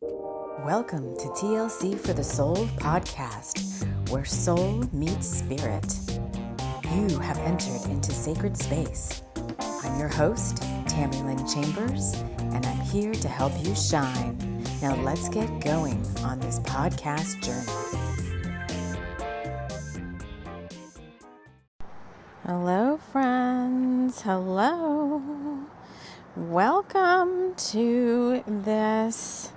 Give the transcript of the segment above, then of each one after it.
Welcome to TLC for the Soul podcast, where soul meets spirit. You have entered into sacred space. I'm your host, TAMI Chambers, and I'm here to help you shine. Now let's get going on this podcast journey. Hello, friends. Hello. Welcome to this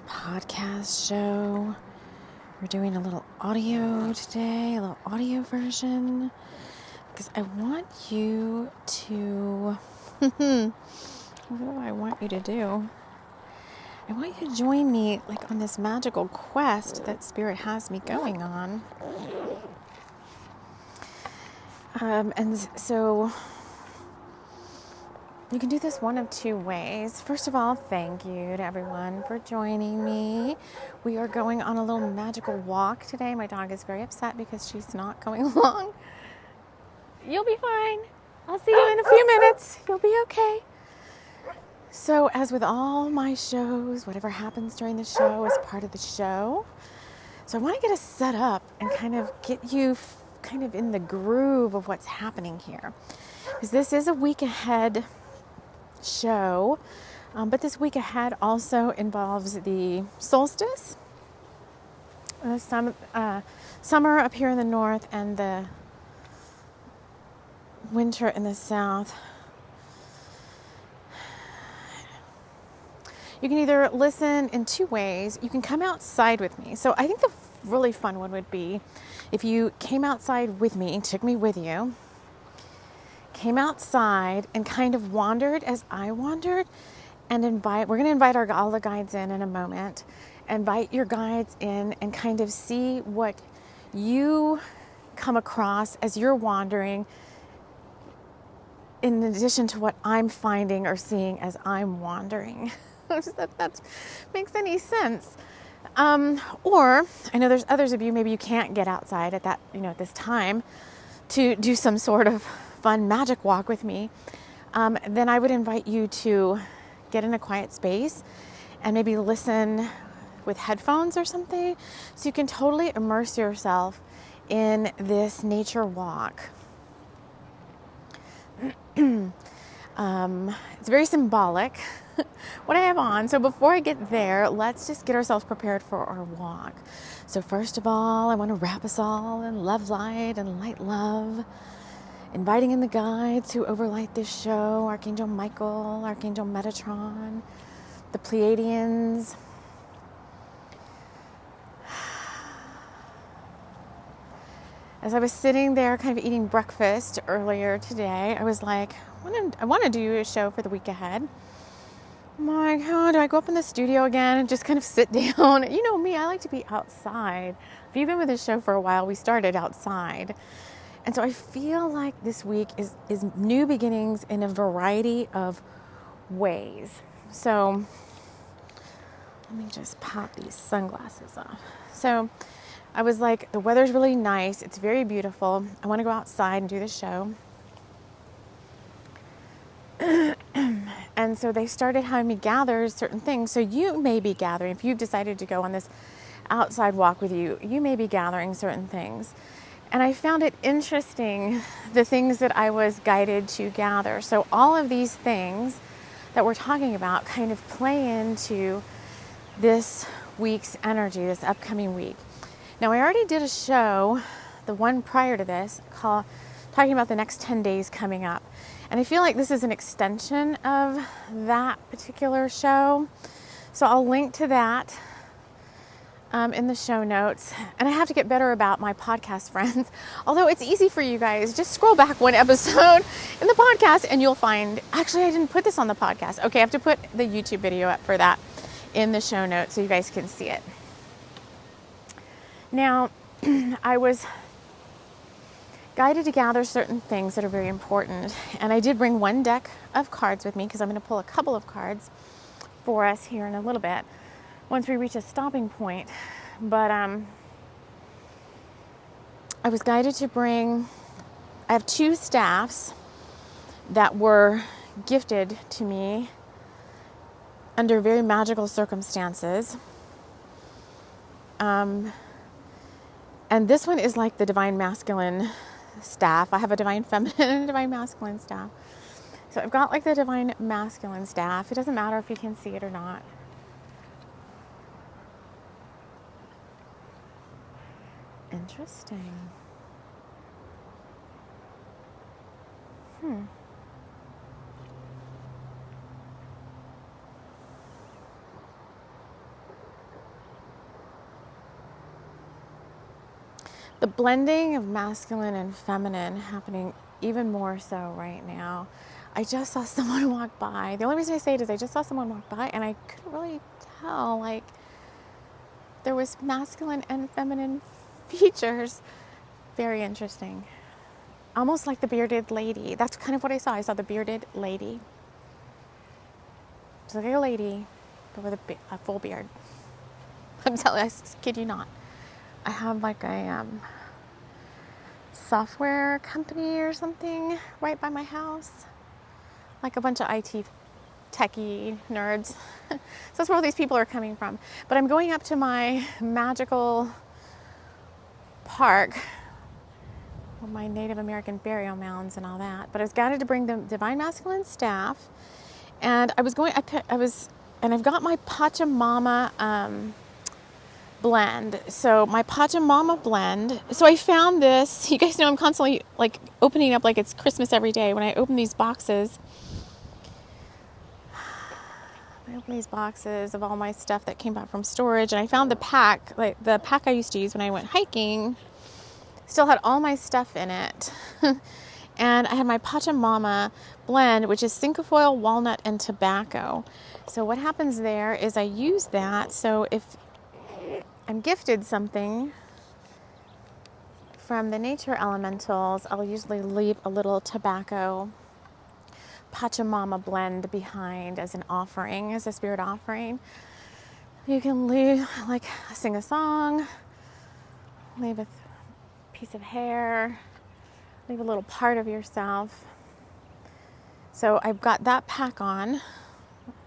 podcast show. We're doing a little audio today, a little audio version, because I want you to, what do I want you to do? I want you to join me on this magical quest that Spirit has me going on. And so you can do this one of two ways. First of all, thank you to everyone for joining me. We are going on a little magical walk today. My dog is very upset because she's not going along. You'll be fine. I'll see you in a few minutes. You'll be okay. So, as with all my shows, whatever happens during the show is part of the show. So I want to get us set up and kind of get you kind of in the groove of what's happening here. Because this is a week ahead show, but this week ahead also involves the solstice, summer up here in the north, and the winter in the south. You can either listen in two ways. You can come outside with me. So I think the really fun one would be if you came outside with me, took me with you, came outside and kind of wandered as I wandered, and we're going to invite all the guides in a moment. Invite your guides in and kind of see what you come across as you're wandering, in addition to what I'm finding or seeing as I'm wandering. If that makes any sense. Or I know there's others of you, maybe you can't get outside at this time to do some sort of fun magic walk with me, then I would invite you to get in a quiet space and maybe listen with headphones or something, so you can totally immerse yourself in this nature walk. It's very symbolic what I have on. So before I get there, let's just get ourselves prepared for our walk. So first of all, I want to wrap us all in love light and light love. Inviting in the guides who overlight this show: Archangel Michael, Archangel Metatron, the Pleiadians. As I was sitting there kind of eating breakfast earlier today, I was like, I want to do a show for the week ahead. I'm like, do I go up in the studio again and just kind of sit down? You know me, I like to be outside. If you've been with this show for a while, we started outside. And so I feel like this week is new beginnings in a variety of ways. So let me just pop these sunglasses off. So I was like, the weather's really nice. It's very beautiful. I want to go outside and do the show. And so they started having me gather certain things. So you may be gathering, if you've decided to go on this outside walk with you, you may be gathering certain things. And I found it interesting, the things that I was guided to gather. So all of these things that we're talking about kind of play into this week's energy, this upcoming week. Now, I already did a show, the one prior to this, talking about the next 10 days coming up. And I feel like this is an extension of that particular show. So I'll link to that in the show notes. And I have to get better about my podcast friends. Although it's easy for you guys, just scroll back one episode in the podcast and you'll find, actually I didn't put this on the podcast. Okay, I have to put the YouTube video up for that in the show notes so you guys can see it. Now, I was guided to gather certain things that are very important. And I did bring one deck of cards with me because I'm going to pull a couple of cards for us here in a little bit once we reach a stopping point. But I was guided to bring, I have two staffs that were gifted to me under very magical circumstances. And this one is like the divine masculine staff. I have a divine feminine and a divine masculine staff. So I've got like the divine masculine staff. It doesn't matter if you can see it or not. Interesting. The blending of masculine and feminine happening even more so right now. I just saw someone walk by. The only reason I say it is I just saw someone walk by and I couldn't really tell, like, there was masculine and feminine features. Very interesting. Almost like the bearded lady. That's kind of what I saw. I saw the bearded lady. Just like a lady, but with a full beard. I'm telling you, I kid you not. I have like a software company or something right by my house. Like a bunch of IT techie nerds. So that's where all these people are coming from. But I'm going up to my magical park with my Native American burial mounds and all that. But I was guided to bring the divine masculine staff. And I've got my Pachamama blend. So my Pachamama blend. So I found this. You guys know I'm constantly like opening up like it's Christmas every day. When I open these boxes, of all my stuff that came back from storage, and I found the pack I used to use when I went hiking. Still had all my stuff in it. And I had my Pachamama blend, which is cinquefoil, walnut, and tobacco. So what happens there is I use that. So if I'm gifted something from the nature elementals, I'll usually leave a little tobacco Pachamama blend behind as an offering, as a spirit offering. You can leave, like, sing a song, leave a piece of hair, leave a little part of yourself. So I've got that pack on.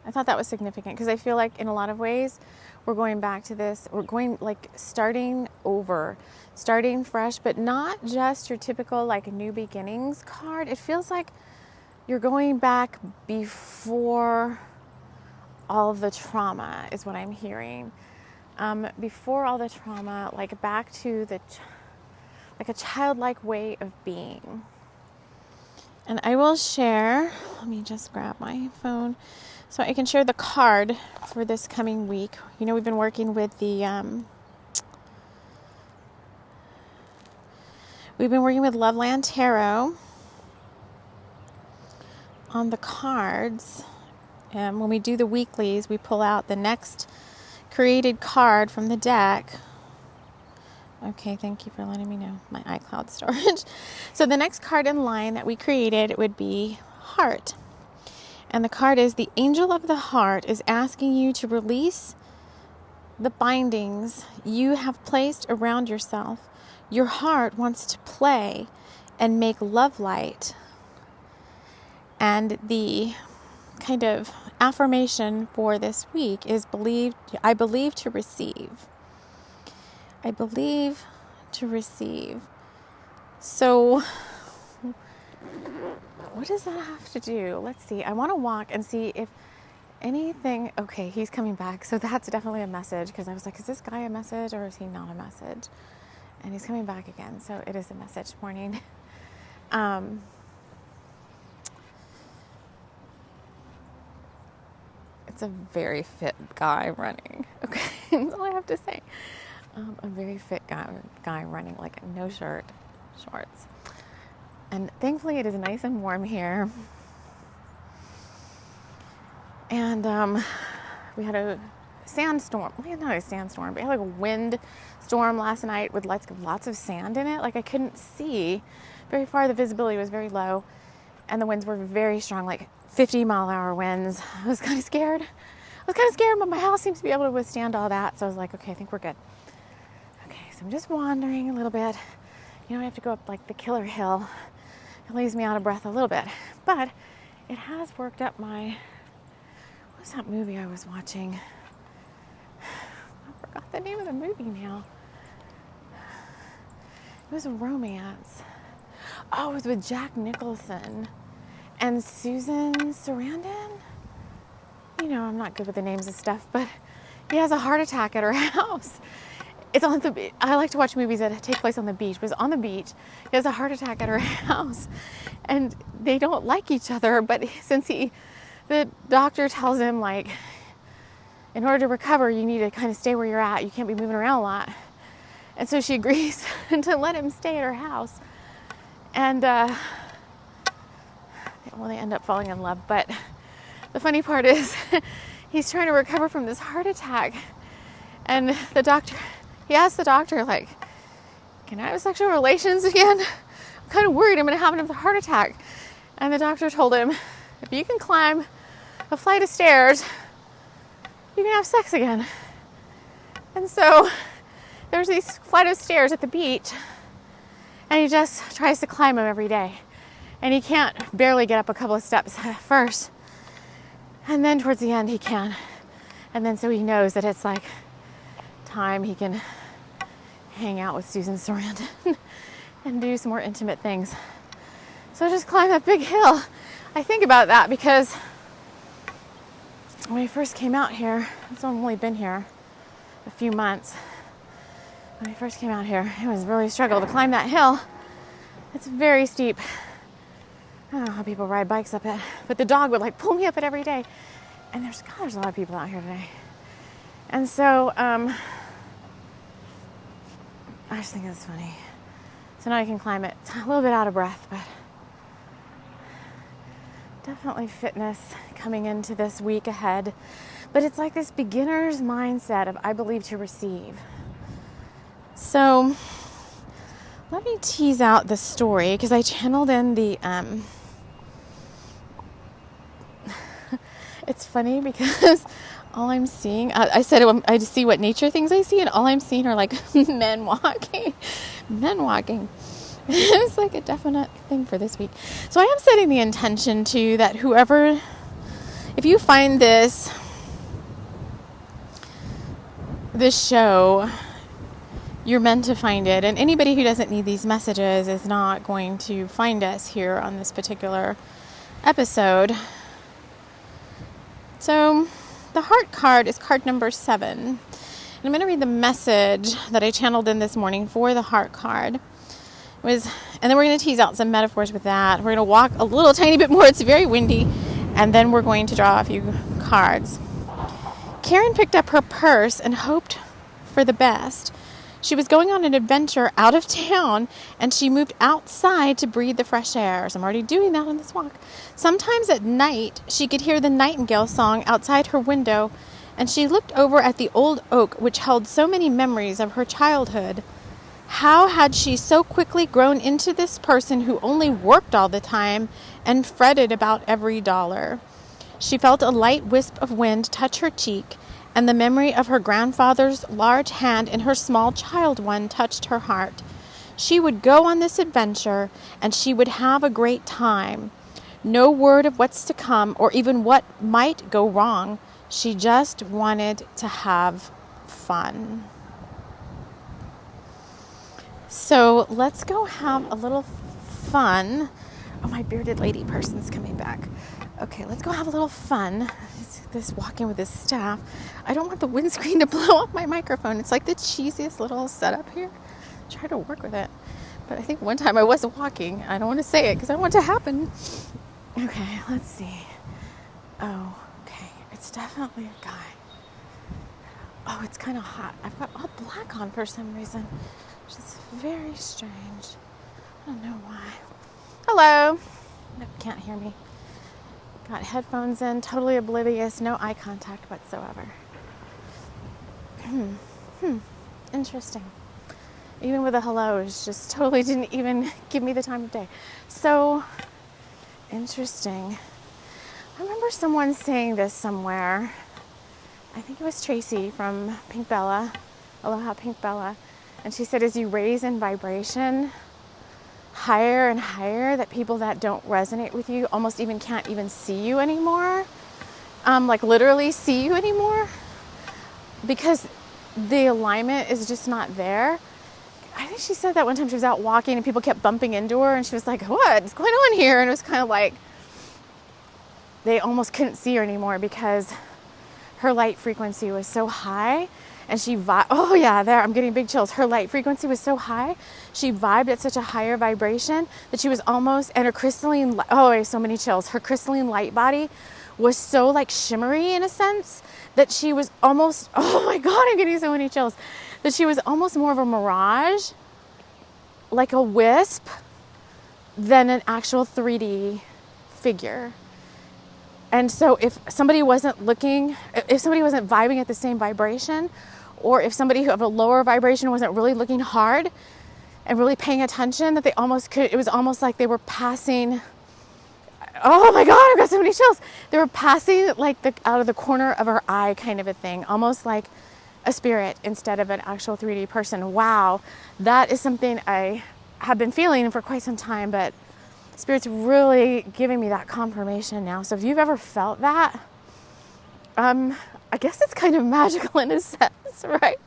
I thought that was significant because I feel like in a lot of ways we're going back to this. We're going like starting over, starting fresh, but not just your typical like new beginnings card. It feels like you're going back before all of the trauma is what I'm hearing. Before all the trauma, like back to like a childlike way of being. And I will share, let me just grab my phone so I can share the card for this coming week. You know, we've been working with Loveland Tarot on the cards. And when we do the weeklies, we pull out the next created card from the deck. Okay, thank you for letting me know my iCloud storage. So the next card in line that we created would be Heart. And the card is the Angel of the Heart is asking you to release the bindings you have placed around yourself. Your heart wants to play and make love light. And the kind of affirmation for this week is I believe to receive. I believe to receive. So what does that have to do? Let's see. I want to walk and see if anything. Okay, he's coming back. So that's definitely a message, because I was like, is this guy a message or is he not a message? And he's coming back again. So it is a message. Morning. It's a very fit guy running. Okay, that's all I have to say. A very fit guy running, like no shirt, shorts. And thankfully it is nice and warm here. And we had a sandstorm. Well, not a sandstorm, but we had like a wind storm last night with lots of sand in it. Like I couldn't see very far. The visibility was very low. And the winds were very strong, like 50-mile-an-hour winds. I was kind of scared. But my house seems to be able to withstand all that. So I was like, okay, I think we're good. Okay, so I'm just wandering a little bit. You know, I have to go up like the killer hill. It leaves me out of breath a little bit. But it has worked up my... was that movie I was watching? I forgot the name of the movie now. It was a romance. Oh, it was with Jack Nicholson and Susan Sarandon. You know, I'm not good with the names of stuff, but he has a heart attack at her house. It's on the beach. I like to watch movies that take place on the beach. It was on the beach. He has a heart attack at her house, and they don't like each other. But since the doctor tells him, like, in order to recover, you need to kind of stay where you're at. You can't be moving around a lot. And so she agrees to let him stay at her house. And well, they end up falling in love. But the funny part is, he's trying to recover from this heart attack, and he asked the doctor, like, can I have sexual relations again? I'm kind of worried I'm going to have another heart attack. And the doctor told him, if you can climb a flight of stairs, you can have sex again. And so there's these flight of stairs at the beach, and he just tries to climb them every day. And he can't barely get up a couple of steps at first. And then towards the end he can. And then so he knows that it's like time he can hang out with Susan Sarandon and do some more intimate things. So just climb that big hill. I think about that because when I first came out here, I've only been here a few months. When I first came out here, it was really a struggle to climb that hill. It's very steep. I don't know how people ride bikes up it, but the dog would like pull me up it every day. And there's a lot of people out here today. And so, I just think it's funny. So now I can climb it. It's a little bit out of breath, but definitely fitness coming into this week ahead. But it's like this beginner's mindset of I believe to receive. So let me tease out the story because I channeled in the, it's funny because all I'm seeing, I said I just see what nature things I see, and all I'm seeing are like men walking. It's like a definite thing for this week. So I am setting the intention to that whoever, if you find this show, you're meant to find it. And anybody who doesn't need these messages is not going to find us here on this particular episode. So the heart card is card number 7. And I'm going to read the message that I channeled in this morning for the heart card. And then we're going to tease out some metaphors with that. We're going to walk a little tiny bit more. It's very windy. And then we're going to draw a few cards. Karen picked up her purse and hoped for the best. She was going on an adventure out of town, and she moved outside to breathe the fresh air. So I'm already doing that on this walk. Sometimes at night, she could hear the nightingale song outside her window, and she looked over at the old oak, which held so many memories of her childhood. How had she so quickly grown into this person who only worked all the time and fretted about every dollar? She felt a light wisp of wind touch her cheek, and the memory of her grandfather's large hand in her small child one touched her heart. She would go on this adventure, and she would have a great time. No word of what's to come, or even what might go wrong. She just wanted to have fun. So let's go have a little fun. Oh, my bearded lady person's coming back. Okay, let's go have a little fun. This walking with this staff. I don't want the windscreen to blow up my microphone. It's like the cheesiest little setup here. Try to work with it. But I think one time I wasn't walking. I don't want to say it because I don't want it to happen. Okay, let's see. Oh, okay. It's definitely a guy. Oh, it's kind of hot. I've got all black on for some reason, which is very strange. I don't know why. Hello. Nope, can't hear me. Got headphones in, totally oblivious, no eye contact whatsoever. Interesting. Even with a hello, it just totally didn't even give me the time of day. So interesting. I remember someone saying this somewhere. I think it was Tracy from Pink Bella, Aloha Pink Bella. And she said, as you raise in vibration higher and higher, that people that don't resonate with you almost even can't even see you anymore. like literally see you anymore, because the alignment is just not there. I think she said that one time she was out walking and people kept bumping into her and she was like, what's going on here? And it was kind of like they almost couldn't see her anymore because her light frequency was so high, and oh yeah, there, I'm getting big chills. Her light frequency was so high, she vibed at such a higher vibration that she was almost, and her crystalline, oh, I have so many chills. Her crystalline light body was so like shimmery in a sense that she was almost, oh my God, I'm getting so many chills, that she was almost more of a mirage, like a wisp, than an actual 3D figure. And so if somebody wasn't vibing at the same vibration, or if somebody of a lower vibration wasn't really looking hard and really paying attention, that they almost could, it was almost like they were passing, oh my God, I've got so many chills. They were passing like out of the corner of her eye kind of a thing, almost like a spirit instead of an actual 3D person. Wow, that is something I have been feeling for quite some time, but Spirit's really giving me that confirmation now. So if you've ever felt that, I guess it's kind of magical in a sense, right?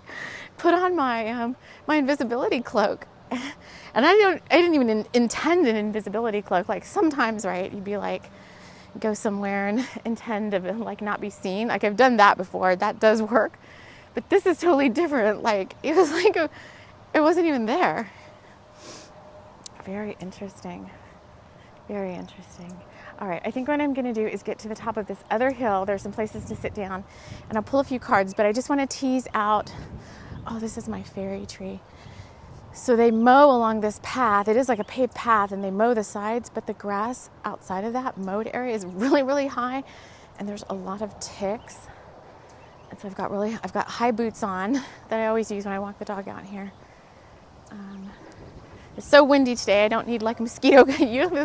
Put on my my invisibility cloak. And I didn't even intend an invisibility cloak. Like sometimes, right, you'd be like, go somewhere and intend to like not be seen. Like I've done that before. That does work. But this is totally different. Like it was like it wasn't even there. Very interesting. Very interesting. All right, I think what I'm going to do is get to the top of this other hill. There's some places to sit down, and I'll pull a few cards, but I just want to tease out, oh, this is my fairy tree. So they mow along this path. It is like a paved path, and they mow the sides, but the grass outside of that mowed area is really, really high, and there's a lot of ticks. And so I've got high boots on that I always use when I walk the dog out here. It's so windy today. I don't need like those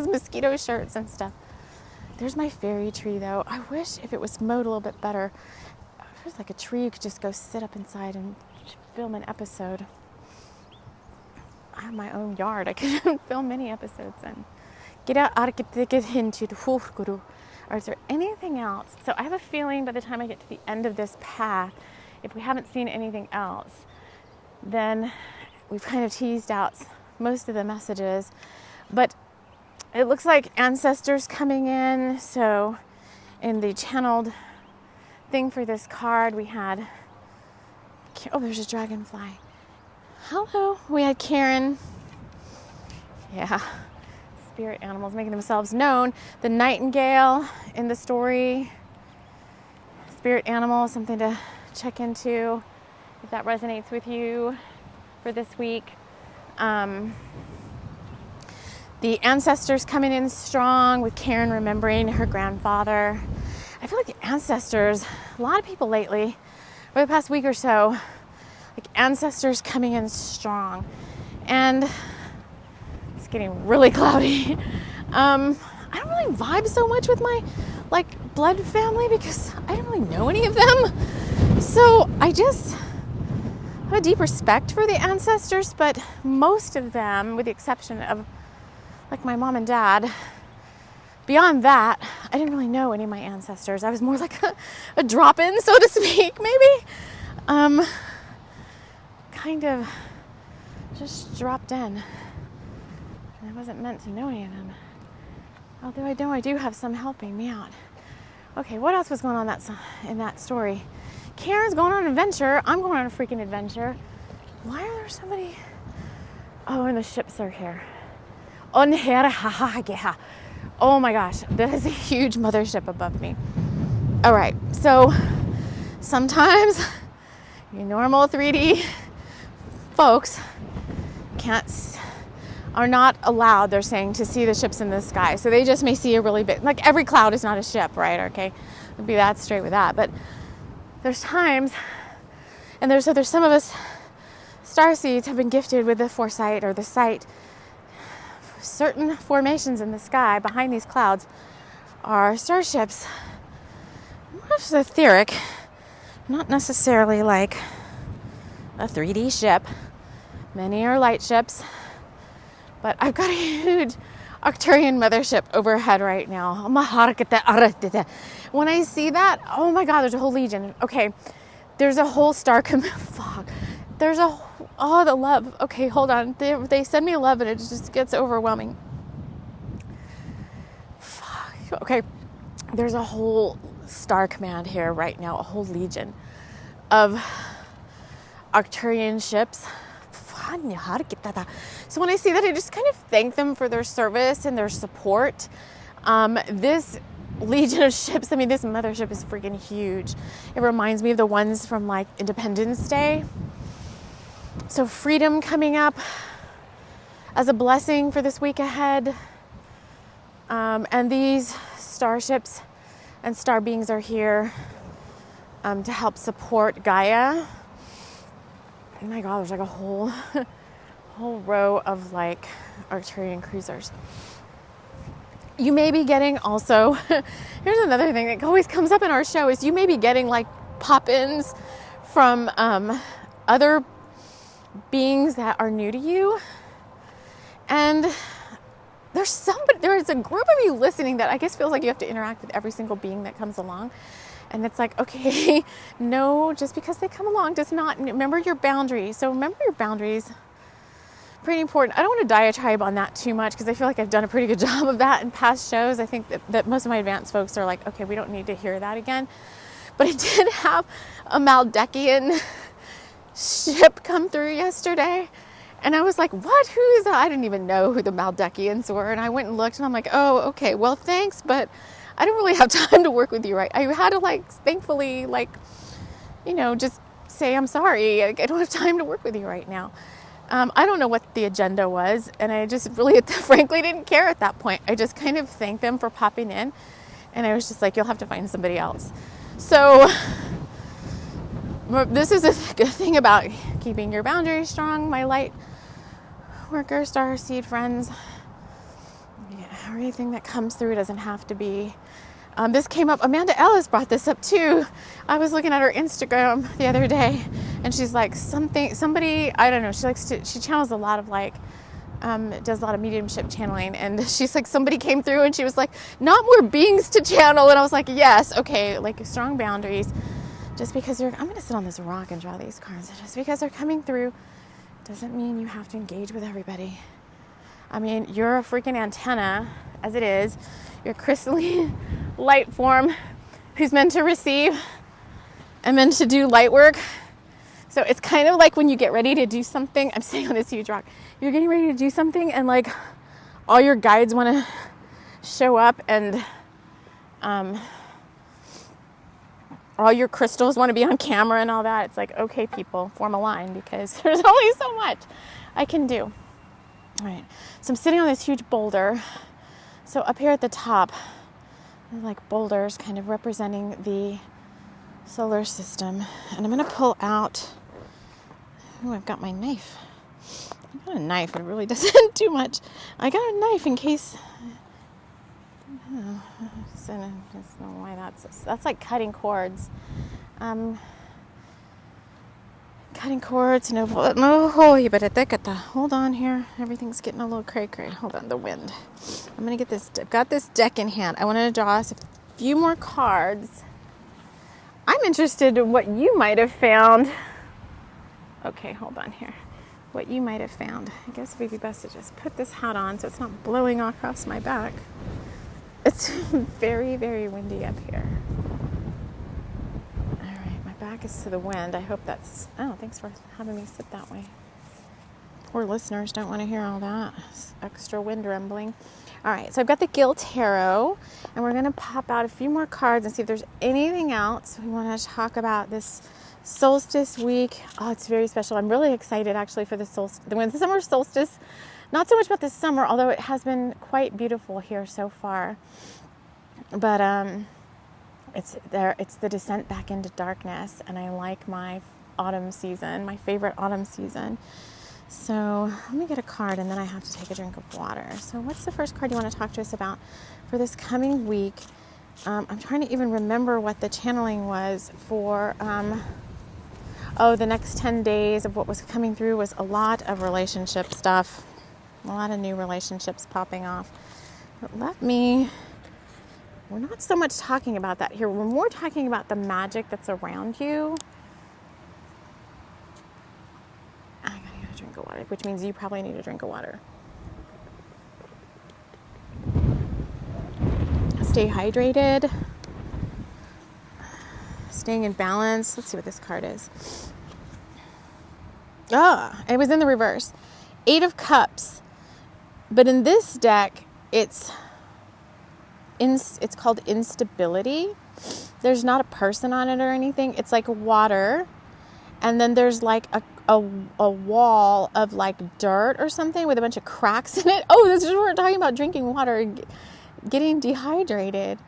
mosquito shirts and stuff. There's my fairy tree though. I wish if it was mowed a little bit better. If there's like a tree you could just go sit up inside and film an episode. I have my own yard. I could film many episodes and get out. Or is there anything else? So I have a feeling by the time I get to the end of this path, if we haven't seen anything else, then we've kind of teased out most of the messages, but it looks like ancestors coming in. So in the channeled thing for this card, we had, oh, there's a dragonfly. Hello. We had Karen. Yeah. Spirit animals making themselves known. The nightingale in the story. Spirit animal, something to check into if that resonates with you for this week. The ancestors coming in strong with Karen remembering her grandfather. I feel like the ancestors, a lot of people lately, over the past week or so, like ancestors coming in strong. And it's getting really cloudy. I don't really vibe so much with my like blood family because I don't really know any of them. So I just have a deep respect for the ancestors, but most of them, with the exception of like my mom and dad, beyond that, I didn't really know any of my ancestors. I was more like a drop-in, so to speak, maybe. Kind of just dropped in. And I wasn't meant to know any of them. Although I do have some helping me out. Okay, what else was going on in that story? Karen's going on an adventure. I'm going on a freaking adventure. Why are there so many? Oh, and the ships are here. Oh my gosh, that is a huge mothership above me. All right, so sometimes you normal 3D folks are not allowed, they're saying, to see the ships in the sky. So they just may see a really big, like every cloud is not a ship, right? Okay, I'll be that straight with that. But there's times, and there's some of us starseeds have been gifted with the foresight or the sight. Certain formations in the sky behind these clouds are starships. Much etheric, not necessarily like a 3D ship. Many are light ships, but I've got a huge Arcturian mothership overhead right now. When I see that, oh my God, there's a whole legion. Okay, there's a whole star fuck. There's the love. Okay, hold on. They send me love and it just gets overwhelming. Fuck. Okay, there's a whole star command here right now, a whole legion of Arcturian ships. So when I see that, I just kind of thank them for their service and their support. This legion of ships, I mean, this mothership is freaking huge. It reminds me of the ones from like Independence Day. So freedom coming up as a blessing for this week ahead. And these starships and star beings are here to help support Gaia. Oh my God, there's like a whole row of like Arcturian cruisers. You may be getting also, here's another thing that always comes up in our show, is you may be getting like pop-ins from other beings that are new to you. And there's a group of you listening that I guess feels like you have to interact with every single being that comes along. And it's like, okay, no, just because they come along does not, remember your boundaries. So remember your boundaries, pretty important. I don't want to diatribe on that too much because I feel like I've done a pretty good job of that in past shows. I think that most of my advanced folks are like, okay, we don't need to hear that again. But I did have a Maldekian ship come through yesterday. And I was like, what? Who is that? I didn't even know who the Maldekians were. And I went and looked and I'm like, oh, okay, well, thanks, but I don't really have time to work with you, right? I had to thankfully, just say, I'm sorry. I don't have time to work with you right now. I don't know what the agenda was. And I just really, frankly, didn't care at that point. I just kind of thanked them for popping in. And I was just like, you'll have to find somebody else. So this is a good thing about keeping your boundaries strong, my light worker, star seed friends. Everything that comes through doesn't have to be. This came up. Amanda Ellis brought this up too. I was looking at her Instagram the other day, and she's like somebody. I don't know. She channels a lot of does a lot of mediumship channeling, and she's like, somebody came through, and she was like, not more beings to channel, and I was like, yes, okay, like strong boundaries. Just because I'm going to sit on this rock and draw these cards. Just because they're coming through doesn't mean you have to engage with everybody. I mean, you're a freaking antenna, as it is. You're a crystalline light form who's meant to receive and meant to do light work. So it's kind of like when you get ready to do something. I'm sitting on this huge rock. You're getting ready to do something, and like all your guides want to show up, and all your crystals want to be on camera and all that. It's like, okay, people, form a line because there's only so much I can do. All right, so I'm sitting on this huge boulder. So up here at the top, there's like boulders kind of representing the solar system. And I'm going to pull out, I've got my knife. I've got a knife, it really doesn't do much. I got a knife in case, I don't know why that's like cutting cords. Cutting cords, hold on here. Everything's getting a little cray-cray. Hold on, the wind. I'm going to get I've got this deck in hand. I wanted to draw us a few more cards. I'm interested in what you might have found. Okay, hold on here. What you might have found. I guess it would be best to just put this hat on so it's not blowing across my back. It's very, very windy up here. Back is to the wind. I hope that's... Oh, thanks for having me sit that way. Poor listeners don't want to hear all that. It's extra wind rumbling. All right, so I've got the Gil Tarot, and we're going to pop out a few more cards and see if there's anything else we want to talk about this solstice week. Oh, it's very special. I'm really excited, actually, for the summer solstice. Not so much about this summer, although it has been quite beautiful here so far. But, it's the descent back into darkness, and I like my autumn season, my favorite autumn season. So let me get a card, and then I have to take a drink of water. So what's the first card you want to talk to us about for this coming week? I'm trying to even remember what the channeling was for, the next 10 days of what was coming through was a lot of relationship stuff. A lot of new relationships popping off. But we're not so much talking about that here. We're more talking about the magic that's around you. I gotta get a drink of water, which means you probably need a drink of water. Stay hydrated. Staying in balance. Let's see what this card is. It was in the reverse. 8 of Cups. But in this deck, it's called instability. There's not a person on it or anything. It's like water. And then there's like a wall of like dirt or something with a bunch of cracks in it. Oh, this is what we're talking about, drinking water, getting dehydrated.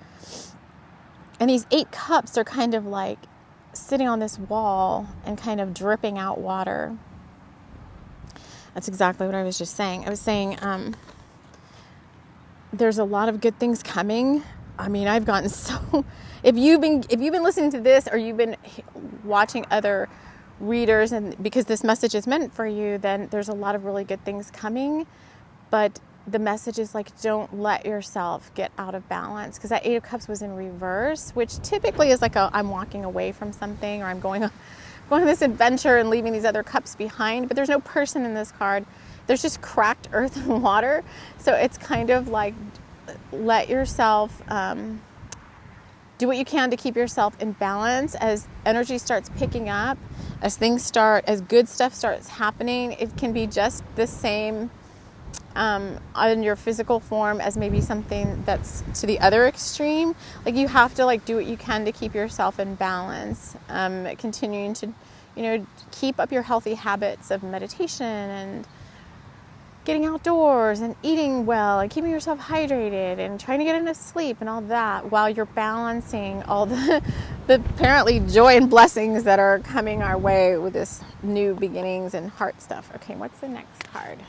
And these 8 cups are kind of like sitting on this wall and kind of dripping out water. That's exactly what I was just saying. I was saying there's a lot of good things coming. I mean, I've gotten so... If you've been listening to this, or you've been watching other readers, and because this message is meant for you, then there's a lot of really good things coming. But the message is like, don't let yourself get out of balance, because that 8 of Cups was in reverse, which typically is like I'm walking away from something, or I'm going on this adventure and leaving these other cups behind. But there's no person in this card. There's just cracked earth and water. So it's kind of like, let yourself do what you can to keep yourself in balance. As energy starts picking up, as good stuff starts happening, it can be just the same on your physical form as maybe something that's to the other extreme. Like, you have to like do what you can to keep yourself in balance, continuing to, keep up your healthy habits of meditation and getting outdoors and eating well and keeping yourself hydrated and trying to get enough sleep and all that, while you're balancing all the apparently joy and blessings that are coming our way with this new beginnings and heart stuff. Okay, what's the next card?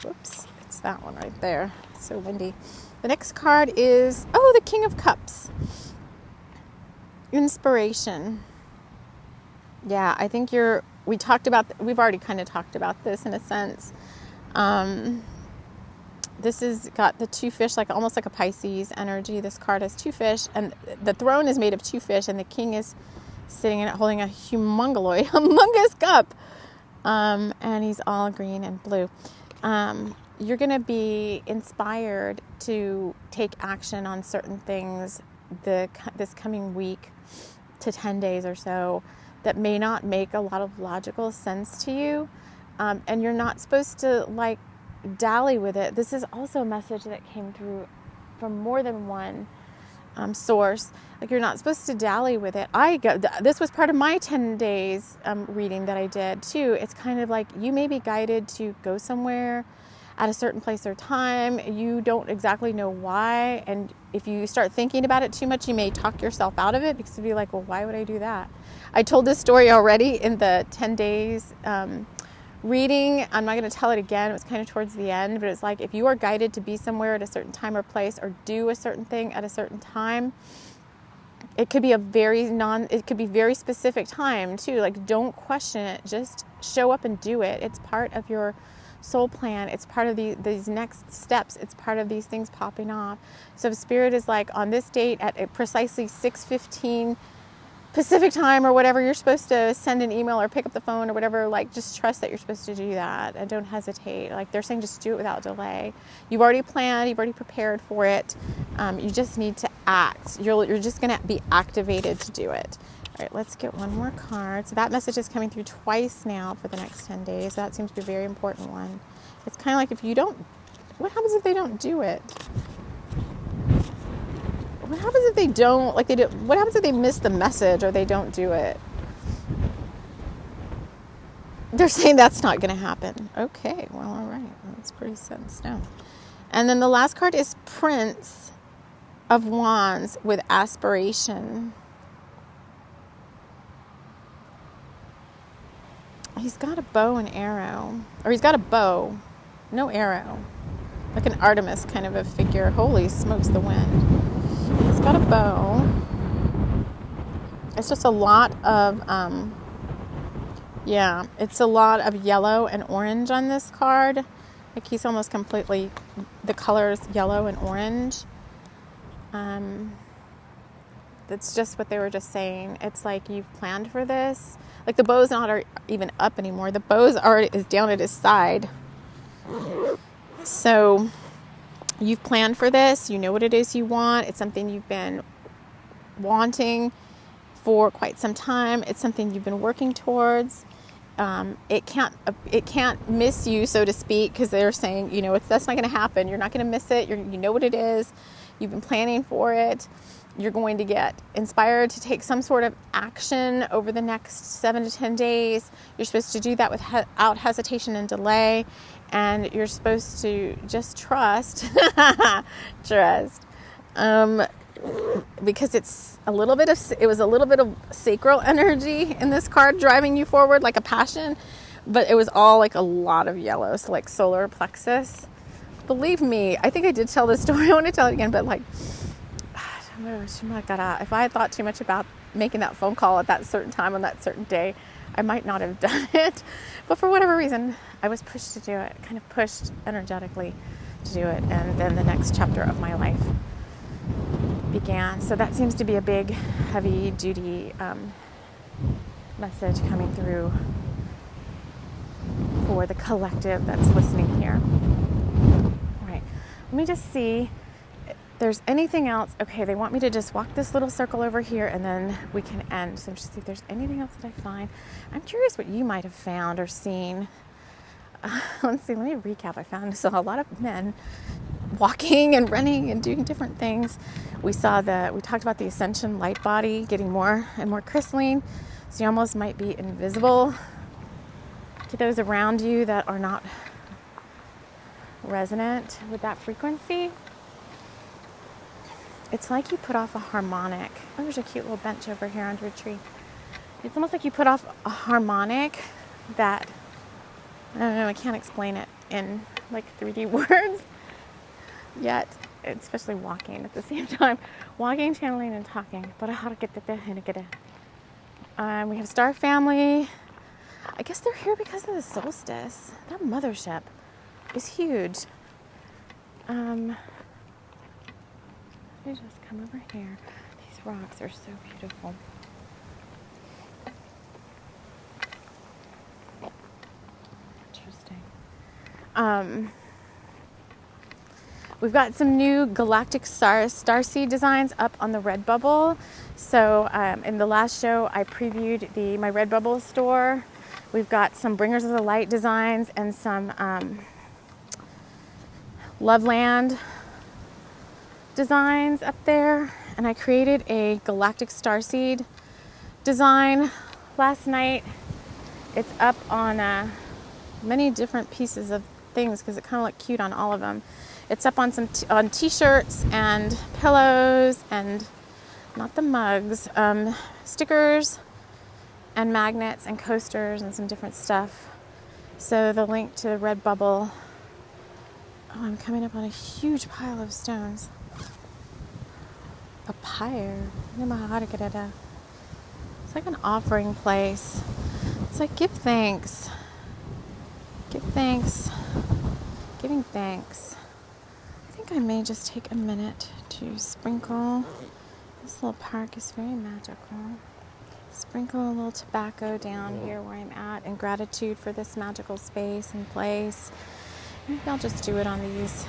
Whoops, it's that one right there. It's so windy. The next card is, the King of Cups. Inspiration. Yeah, I think we've already kind of talked about this in a sense. This has got the 2 fish, like almost like a Pisces energy. This card has 2 fish, and the throne is made of 2 fish, and the king is sitting in it holding a humongous cup. And he's all green and blue. You're going to be inspired to take action on certain things this coming week to 10 days or so that may not make a lot of logical sense to you. And you're not supposed to like dally with it. This is also a message that came through from more than one source. Like, you're not supposed to dally with it. This was part of my 10 days reading that I did too. It's kind of like, you may be guided to go somewhere at a certain place or time. You don't exactly know why. And if you start thinking about it too much, you may talk yourself out of it, because you'll be like, well, why would I do that? I told this story already in the 10 days reading. I'm not going to tell it again. It was kind of towards the end, but it's like, if you are guided to be somewhere at a certain time or place, or do a certain thing at a certain time, it could be it could be very specific time too. Like, don't question it. Just show up and do it. It's part of your soul plan. It's part of these next steps. It's part of these things popping off. So if Spirit is like, on this date at precisely 6:15 Pacific time or whatever, you're supposed to send an email or pick up the phone or whatever, like, just trust that you're supposed to do that and don't hesitate. Like, they're saying, just do it without delay. You've already planned, you've already prepared for it. You just need to act. You're just going to be activated to do it. All right, let's get one more card. So that message is coming through twice now for the next 10 days. That seems to be a very important one. It's kind of like, what happens if they don't do it? What happens if they don't, what happens if they miss the message or they don't do it? They're saying that's not going to happen. Okay, well, all right. That's pretty set in stone. And then the last card is Prince of Wands with aspiration. He's got a bow and arrow. Or he's got a bow, no arrow. Like an Artemis kind of a figure. Holy smokes, the wind. He's got a bow. It's just a lot of, it's a lot of yellow and orange on this card. Like he's almost completely, the colors yellow and orange. That's just what they were just saying. It's like you've planned for this. Like the bow's not even up anymore. The bow's already is down at his side. So you've planned for this. You know what it is you want. It's something you've been wanting for quite some time. It's something you've been working towards. It can't miss you, so to speak, because they're saying, you know, that's not going to happen. You're not going to miss it. You know what it is. You've been planning for it. You're going to get inspired to take some sort of action over the next 7 to 10 days. You're supposed to do that without hesitation and delay. And you're supposed to just trust. Trust. Because it was a little bit of sacral energy in this card driving you forward, like a passion. But it was all like a lot of yellow. So like solar plexus. Believe me, I think I did tell this story. I want to tell it again, but like, if I had thought too much about making that phone call at that certain time on that certain day, I might not have done it. But for whatever reason, I was pushed to do it, kind of pushed energetically to do it. And then the next chapter of my life began. So that seems to be a big, heavy duty message coming through for the collective that's listening here. All right, let me just see if there's anything else. Okay, they want me to just walk this little circle over here and then we can end. So just see if there's anything else that I find. I'm curious what you might have found or seen. Let's see, let me recap. I found a lot of men walking and running and doing different things. We talked about the ascension light body getting more and more crystalline. So you almost might be invisible to those around you that are not resonant with that frequency. It's like you put off a harmonic. Oh, there's a cute little bench over here under a tree. It's almost like you put off a harmonic that, I don't know, I can't explain it in like 3D words yet, especially walking at the same time. Walking, channeling, and talking. We have Star Family. I guess they're here because of the solstice. That mothership is huge. Let me just come over here. These rocks are so beautiful. Interesting. We've got some new galactic starseed designs up on the Redbubble. So in the last show, I previewed my Redbubble store. We've got some Bringers of the Light designs and some Loveland designs up there. And I created a galactic starseed design last night. It's up on many different pieces of things because it kind of looked cute on all of them. It's up on some on t-shirts and pillows and not the mugs, stickers and magnets and coasters and some different stuff. So the link to the Redbubble. Oh, I'm coming up on a huge pile of stones. A pyre. It's like an offering place. It's like give thanks. Give thanks. Giving thanks. I think I may just take a minute to sprinkle. This little park is very magical. Sprinkle a little tobacco down here where I'm at in gratitude for this magical space and place. Maybe I'll just do it on these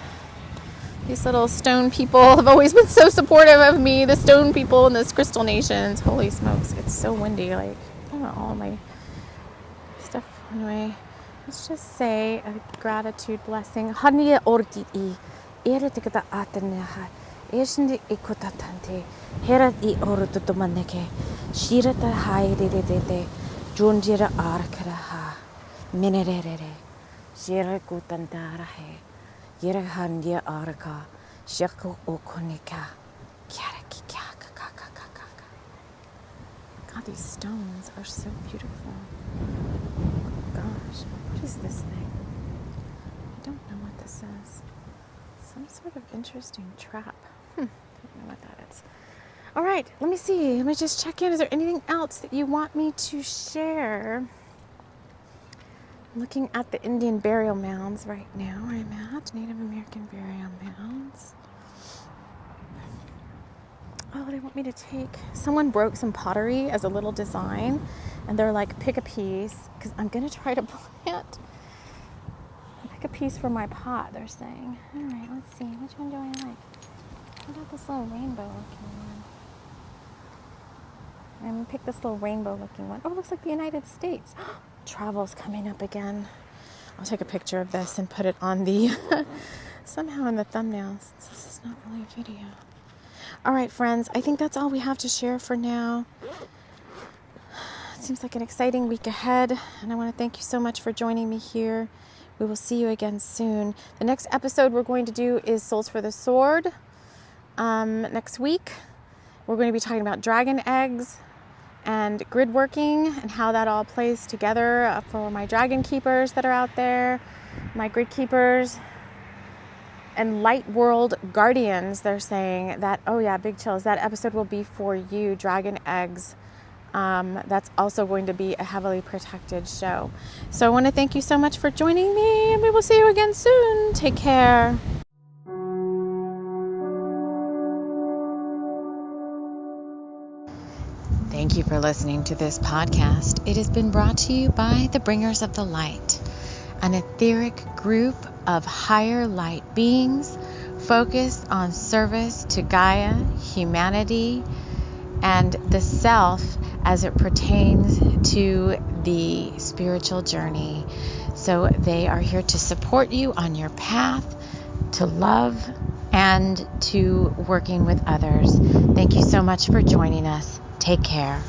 little stone people have always been so supportive of me. The stone people and those crystal nations. Holy smokes, it's so windy. Like, I don't know, all my stuff. Anyway, let's just say a gratitude blessing. Hania orti eretikata ataneha. Eshndi ikotatante. Herat I orutumaneke. Shirata haidete. Junjira arkaraha. Minerere. Shira kutantarahe. Yerahandia arka. Shako okonika. Kyaraki kyaka. God, these stones are so beautiful. Gosh, what is this thing? I don't know what this is. Some sort of interesting trap. Don't know what that is. All right, let me see. Let me just check in. Is there anything else that you want me to share? Looking at the Indian burial mounds right now. I'm at Native American burial mounds. Oh, they want me to take... Someone broke some pottery as a little design, and they're like, pick a piece, because I'm going to try to plant. Pick a piece for my pot, they're saying. All right, let's see. Which one do I like? What about this little rainbow looking one? I'm going to pick this little rainbow looking one. Oh, it looks like the United States. Travel's coming up again. I'll take a picture of this and put it on the... somehow in the thumbnail, since this is not really a video. All right, friends, I think that's all we have to share for now. It seems like an exciting week ahead, and I want to thank you so much for joining me here. We will see you again soon. The next episode we're going to do is Souls for the Sword. Next week, we're going to be talking about dragon eggs and grid working and how that all plays together for my dragon keepers that are out there, my grid keepers. And Light World Guardians, they're saying that, oh yeah, big chills, that episode will be for you, dragon eggs. That's also going to be a heavily protected show. So I want to thank you so much for joining me, and we will see you again soon. Take care. Thank you for listening to this podcast. It has been brought to you by the Bringers of the Light, an etheric group of higher light beings focused on service to Gaia, humanity, and the self as it pertains to the spiritual journey. So they are here to support you on your path to love and to working with others. Thank you so much for joining us. Take care.